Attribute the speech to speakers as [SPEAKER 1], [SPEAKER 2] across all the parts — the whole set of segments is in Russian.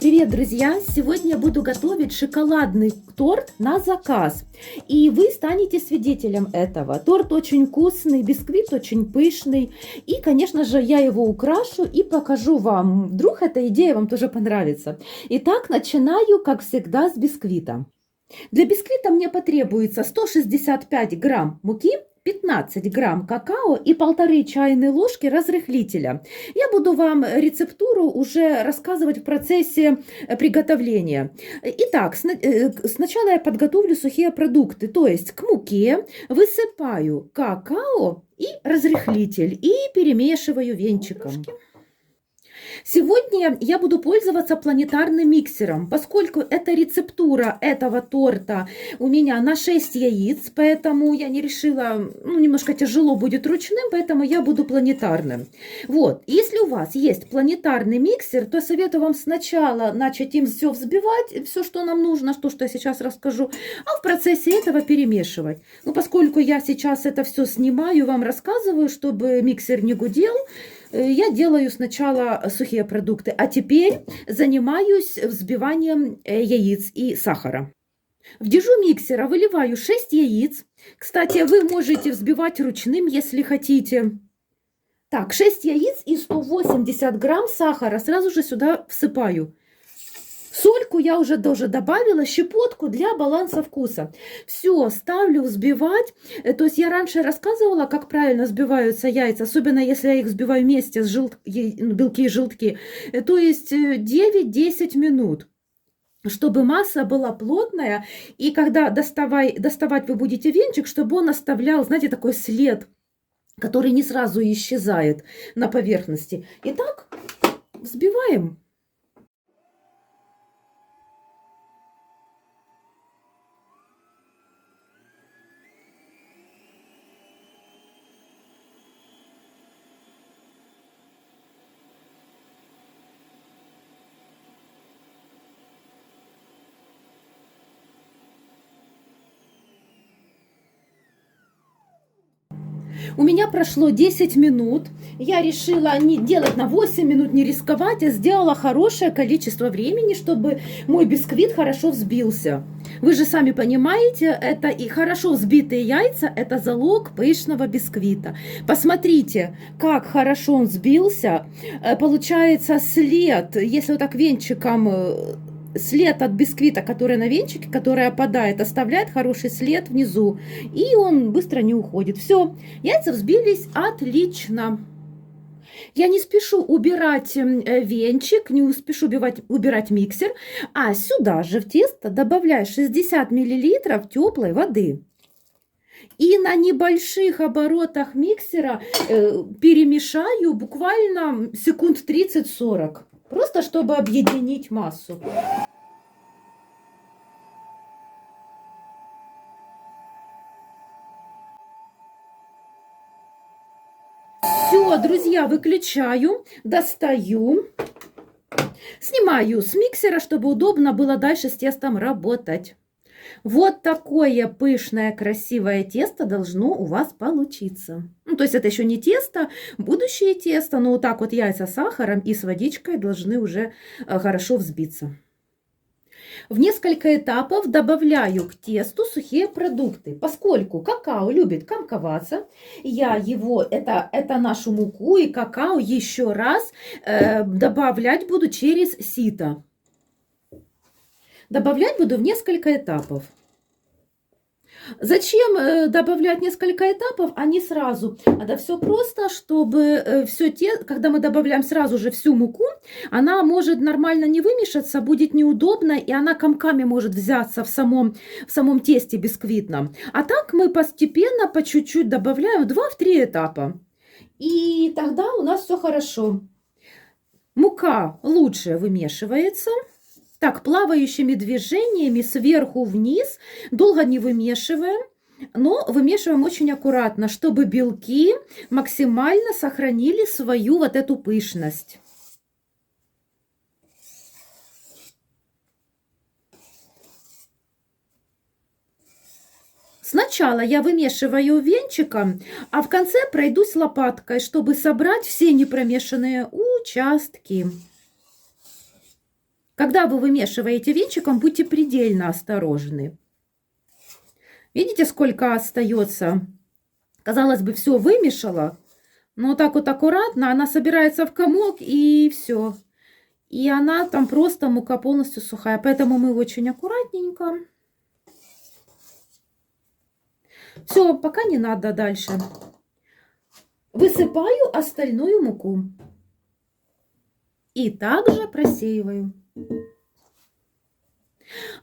[SPEAKER 1] Привет, друзья! Сегодня я буду готовить шоколадный торт на заказ. И вы станете свидетелем этого. Торт очень вкусный, бисквит очень пышный. И, конечно же, я его украшу и покажу вам. Вдруг эта идея вам тоже понравится. Итак, начинаю, как всегда, с бисквита. Для бисквита мне потребуется 165 грамм муки, 15 грамм какао и 1,5 чайной ложки разрыхлителя. Я буду вам рецептуру уже рассказывать в процессе приготовления. Итак, сначала я подготовлю сухие продукты, то есть к муке высыпаю какао и разрыхлитель и перемешиваю венчиком. Сегодня я буду пользоваться планетарным миксером, поскольку эта рецептура этого торта у меня на 6 яиц, поэтому я не решила, немножко тяжело будет ручным, поэтому я буду планетарным. Вот, если у вас есть планетарный миксер, то советую вам сначала начать им все взбивать, все, что нам нужно, то, что я сейчас расскажу, а в процессе этого перемешивать. Поскольку я сейчас это все снимаю, вам рассказываю, чтобы миксер не гудел, я делаю сначала сухие продукты, а теперь занимаюсь взбиванием яиц и сахара. В дежу миксера выливаю 6 яиц. Кстати, вы можете взбивать ручным, если хотите. Так, 6 яиц и 180 грамм сахара сразу же сюда всыпаю. Сольку я уже тоже добавила, щепотку для баланса вкуса. Все, ставлю взбивать. То есть я раньше рассказывала, как правильно взбиваются яйца, особенно если я их взбиваю вместе с белки и желтки. То есть 9-10 минут, чтобы масса была плотная. И когда доставать вы будете венчик, чтобы он оставлял, знаете, такой след, который не сразу исчезает на поверхности. Итак, взбиваем. У меня прошло 10 минут. Я решила не делать на 8 минут, не рисковать, а сделала хорошее количество времени, чтобы мой бисквит хорошо взбился. Вы же сами понимаете, это и хорошо взбитые яйца – это залог пышного бисквита. Посмотрите, как хорошо он взбился. Получается след, если вот так венчиком, след от бисквита, который на венчике, который опадает, оставляет хороший след внизу, и он быстро не уходит. Все, яйца взбились отлично. Я не спешу убирать венчик, не спешу убирать миксер, а сюда же в тесто добавляю 60 мл теплой воды. И на небольших оборотах миксера перемешаю буквально секунд 30-40. Просто чтобы объединить массу. Все, друзья, выключаю, достаю, снимаю с миксера, чтобы удобно было дальше с тестом работать. Вот такое пышное, красивое тесто должно у вас получиться. То есть это еще не тесто, будущее тесто, но вот так вот яйца с сахаром и с водичкой должны уже хорошо взбиться. В несколько этапов добавляю к тесту сухие продукты, поскольку какао любит комковаться. Я это нашу муку и какао еще раз добавлять буду через сито. Добавлять буду в несколько этапов. Зачем добавлять несколько этапов, а не сразу? Это все просто, чтобы когда мы добавляем сразу же всю муку, она может нормально не вымешаться, будет неудобно, и она комками может взяться в самом тесте бисквитном. А так мы постепенно, по чуть-чуть добавляем в 2-3 этапа. И тогда у нас все хорошо. Мука лучше вымешивается. Так, плавающими движениями сверху вниз, долго не вымешиваем, но вымешиваем очень аккуратно, чтобы белки максимально сохранили свою вот эту пышность. Сначала я вымешиваю венчиком, а в конце пройдусь лопаткой, чтобы собрать все непромешанные участки. Когда вы вымешиваете венчиком, будьте предельно осторожны. Видите, сколько остается? Казалось бы, все вымешала, но так вот аккуратно она собирается в комок и все. И она там просто мука полностью сухая. Поэтому мы очень аккуратненько. Все, пока не надо дальше. Высыпаю остальную муку. И также просеиваю.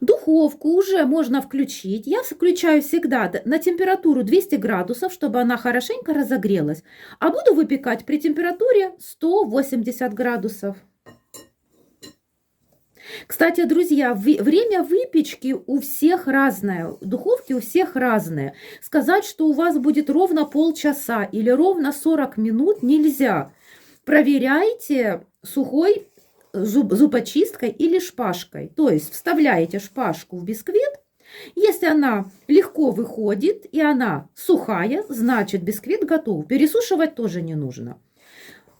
[SPEAKER 1] Духовку уже можно включить. Я включаю всегда на температуру 200 градусов, чтобы она хорошенько разогрелась. А буду выпекать при температуре 180 градусов. Кстати, друзья, время выпечки у всех разное. Духовки у всех разные. Сказать, что у вас будет ровно полчаса или ровно 40 минут нельзя. Проверяйте сухой зубочисткой или шпажкой. То есть вставляете шпажку в бисквит. Если она легко выходит и она сухая, значит бисквит готов. Пересушивать тоже не нужно.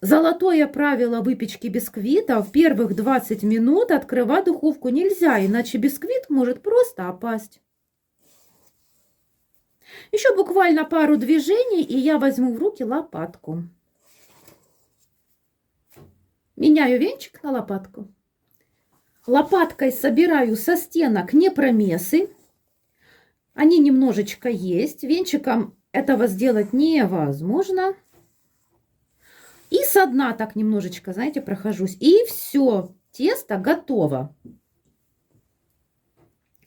[SPEAKER 1] Золотое правило выпечки бисквита: в первых 20 минут открывать духовку нельзя, иначе бисквит может просто опасть. Еще буквально пару движений, и я возьму в руки лопатку. Меняю венчик на лопатку. Лопаткой собираю со стенок непромесы. Они немножечко есть. Венчиком этого сделать невозможно. И со дна так немножечко, знаете, прохожусь. И все, тесто готово.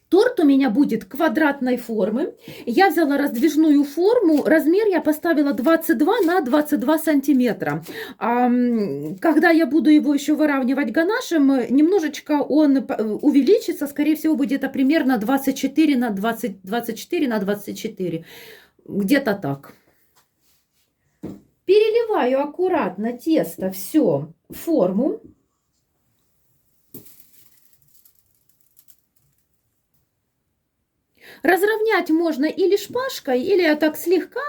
[SPEAKER 1] Торт у меня будет квадратной формы. Я взяла раздвижную форму. Размер я поставила 22 на 22 сантиметра. Когда я буду его еще выравнивать ганашем, немножечко он увеличится. Скорее всего, будет это примерно 24 на 20, 24 на 24. Где-то так. Переливаю аккуратно тесто все в форму. Разровнять можно или шпажкой, или так слегка.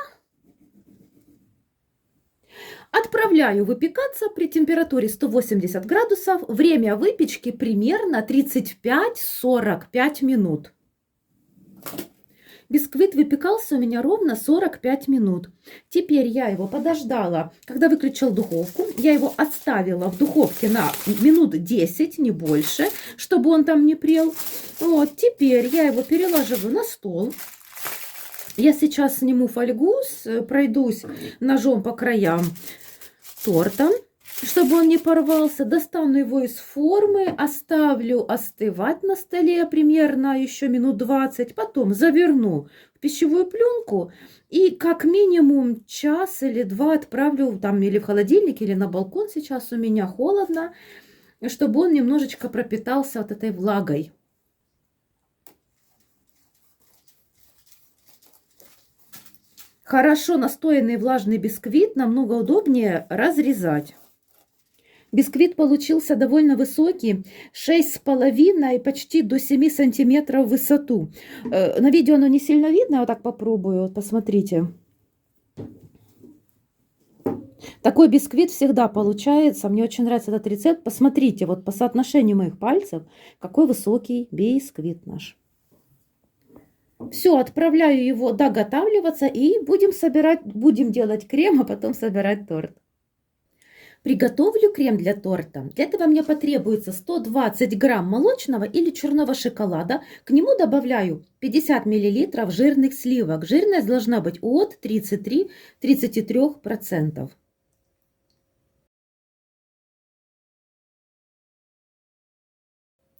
[SPEAKER 1] Отправляю выпекаться при температуре 180 градусов. Время выпечки примерно 35-45 минут. Бисквит выпекался у меня ровно 45 минут. Теперь я его подождала, когда выключил духовку. Я его оставила в духовке на минут 10, не больше, чтобы он там не прел. Вот, теперь я его переложу на стол. Я сейчас сниму фольгу, пройдусь ножом по краям торта, чтобы он не порвался. Достану его из формы, оставлю остывать на столе примерно еще минут 20. Потом заверну в пищевую пленку и как минимум час или два отправлю там или в холодильник, или на балкон. Сейчас у меня холодно, чтобы он немножечко пропитался вот этой влагой. Хорошо настоянный влажный бисквит намного удобнее разрезать. Бисквит получился довольно высокий, 6,5, почти до 7 сантиметров в высоту. На видео оно не сильно видно, вот так попробую, вот посмотрите. Такой бисквит всегда получается, мне очень нравится этот рецепт. Посмотрите, вот по соотношению моих пальцев, какой высокий бисквит наш. Все, отправляю его доготавливаться и будем делать крем, а потом собирать торт. Приготовлю крем для торта. Для этого мне потребуется 120 грамм молочного или черного шоколада. К нему добавляю 50 миллилитров жирных сливок. Жирность должна быть от 33-33%.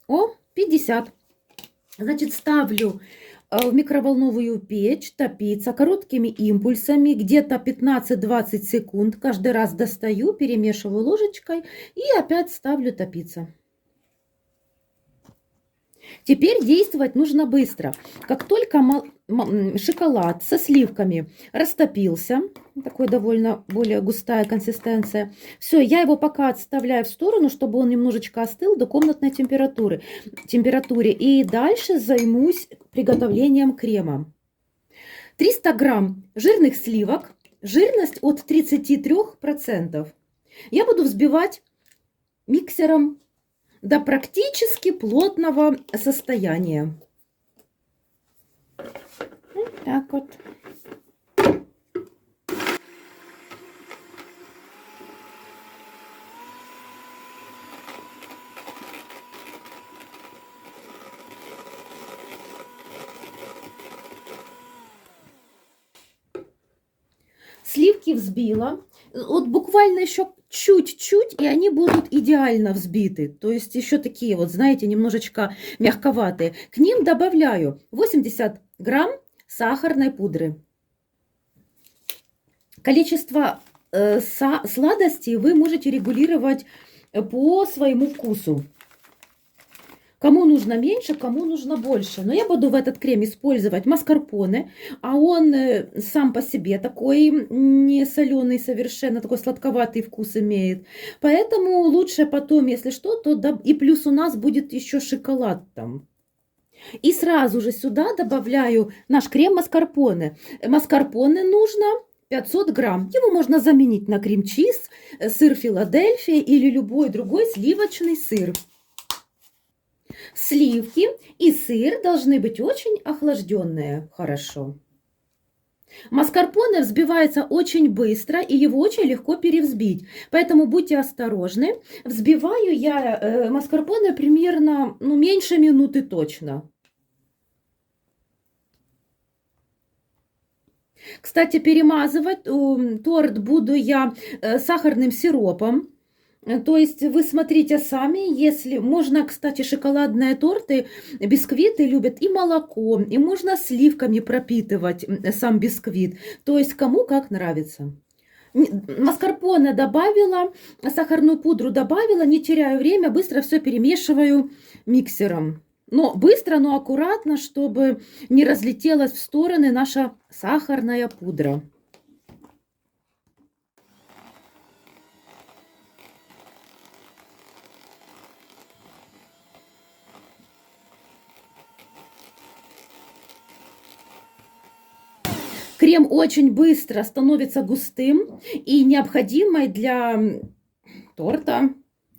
[SPEAKER 1] О, 50. Значит, ставлю в микроволновую печь топиться короткими импульсами, где-то 15-20 секунд. Каждый раз достаю, перемешиваю ложечкой и опять ставлю топиться. Теперь действовать нужно быстро. Как только шоколад со сливками растопился, такой довольно более густая консистенция, все, я его пока отставляю в сторону, чтобы он немножечко остыл до комнатной температуры. И дальше займусь приготовлением крема. 300 грамм жирных сливок, жирность от 33%. Я буду взбивать миксером до практически плотного состояния. Вот так вот. Сливки взбила. Вот буквально еще чуть-чуть, и они будут идеально взбиты. То есть еще такие вот, знаете, немножечко мягковатые. К ним добавляю 80 грамм сахарной пудры. Количество сладостей вы можете регулировать по своему вкусу. Кому нужно меньше, кому нужно больше. Но я буду в этот крем использовать маскарпоне, а он сам по себе такой не соленый совершенно, такой сладковатый вкус имеет. Поэтому лучше потом, если что, то и плюс у нас будет еще шоколад там. И сразу же сюда добавляю наш крем маскарпоне. Маскарпоне нужно 500 грамм. Его можно заменить на крем-чиз, сыр Филадельфия или любой другой сливочный сыр. Сливки и сыр должны быть очень охлажденные, хорошо. Маскарпоне взбивается очень быстро, и его очень легко перевзбить. Поэтому будьте осторожны. Взбиваю я маскарпоне примерно меньше минуты точно. Кстати, перемазывать торт буду я сахарным сиропом. То есть вы смотрите сами, если можно, кстати, шоколадные торты, бисквиты любят и молоко, и можно сливками пропитывать сам бисквит. То есть кому как нравится. Маскарпоне добавила, сахарную пудру добавила, не теряю время, быстро все перемешиваю миксером. Но быстро, но аккуратно, чтобы не разлетелась в стороны наша сахарная пудра. Крем очень быстро становится густым и необходимой для торта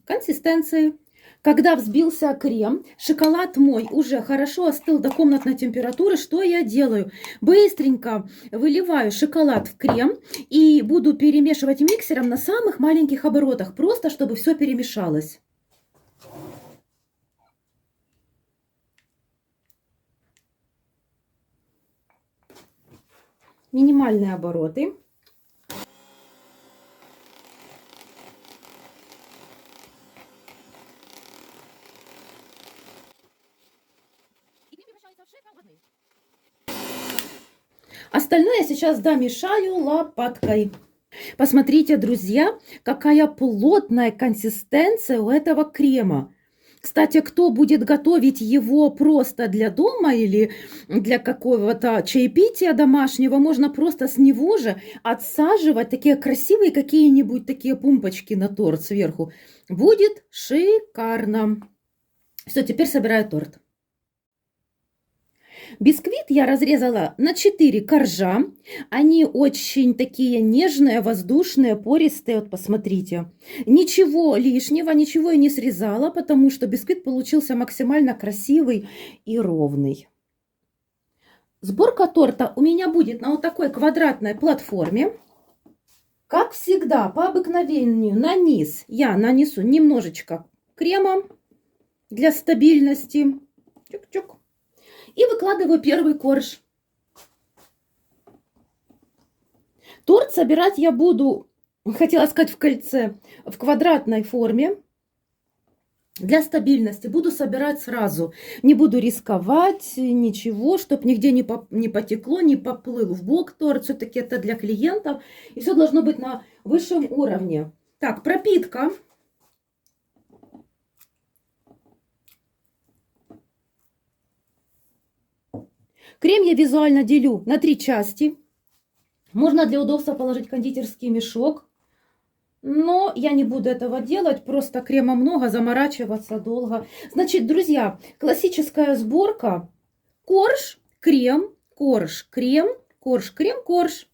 [SPEAKER 1] консистенции. Когда взбился крем, шоколад мой уже хорошо остыл до комнатной температуры. Что я делаю? Быстренько выливаю шоколад в крем и буду перемешивать миксером на самых маленьких оборотах, просто чтобы все перемешалось. Минимальные обороты. Остальное я сейчас домешаю лопаткой. Посмотрите, друзья, какая плотная консистенция у этого крема. Кстати, кто будет готовить его просто для дома или для какого-то чаепития домашнего, можно просто с него же отсаживать такие красивые какие-нибудь такие пумпочки на торт сверху. Будет шикарно. Все, теперь собираю торт. Бисквит я разрезала на 4 коржа. Они очень такие нежные, воздушные, пористые. Вот посмотрите. Ничего лишнего, ничего я не срезала, потому что бисквит получился максимально красивый и ровный. Сборка торта у меня будет на вот такой квадратной платформе. Как всегда, по обыкновению на низ я нанесу немножечко крема для стабильности. Чук-чук. И выкладываю первый корж. Торт собирать я буду, хотела сказать в кольце, в квадратной форме. Для стабильности буду собирать сразу. Не буду рисковать, ничего, чтобы нигде не потекло, не поплыл в бок торт. Все-таки это для клиентов. И все должно быть на высшем уровне. Так, пропитка. Крем я визуально делю на 3 части. Можно для удобства положить кондитерский мешок. Но я не буду этого делать, просто крема много, заморачиваться долго. Значит, друзья, классическая сборка. Корж, крем, корж, крем, корж, крем, корж.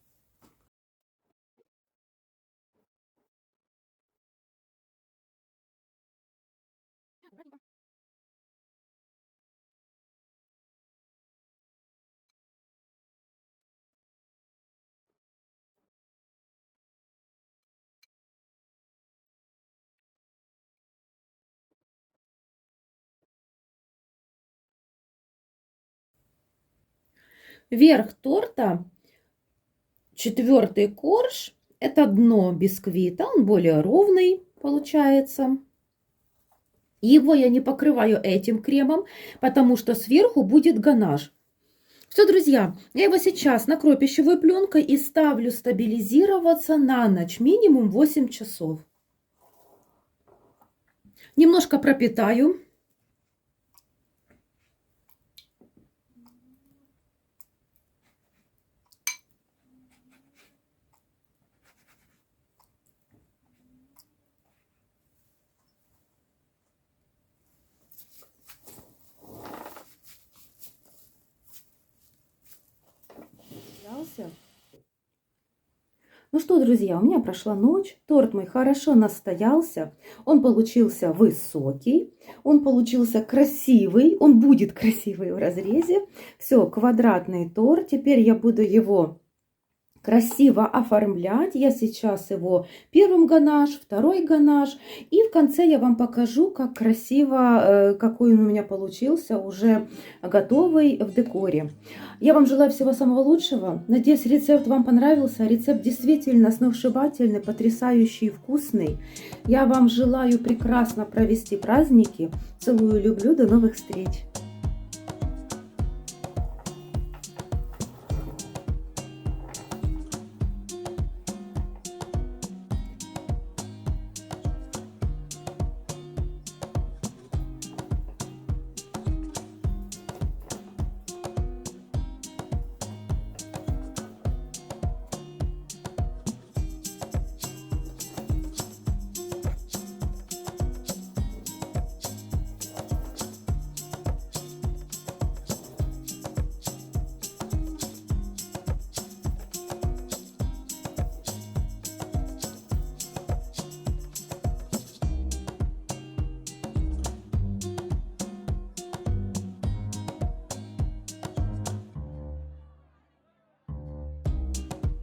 [SPEAKER 1] Верх торта, 4-й корж, это дно бисквита, он более ровный получается. Его я не покрываю этим кремом, потому что сверху будет ганаш. Все, друзья, я его сейчас накрою пищевой пленкой и ставлю стабилизироваться на ночь, минимум 8 часов. Немножко пропитаю. Ну что, друзья, у меня прошла ночь, торт мой хорошо настоялся, он получился высокий, он получился красивый, он будет красивый в разрезе. Все, квадратный торт, теперь я буду его красиво оформлять. Я сейчас его первым ганаш, второй ганаш. И в конце я вам покажу, как красиво, какой он у меня получился, уже готовый в декоре. Я вам желаю всего самого лучшего. Надеюсь, рецепт вам понравился. Рецепт действительно сногсшибательный, потрясающий, вкусный. Я вам желаю прекрасно провести праздники. Целую, люблю. До новых встреч!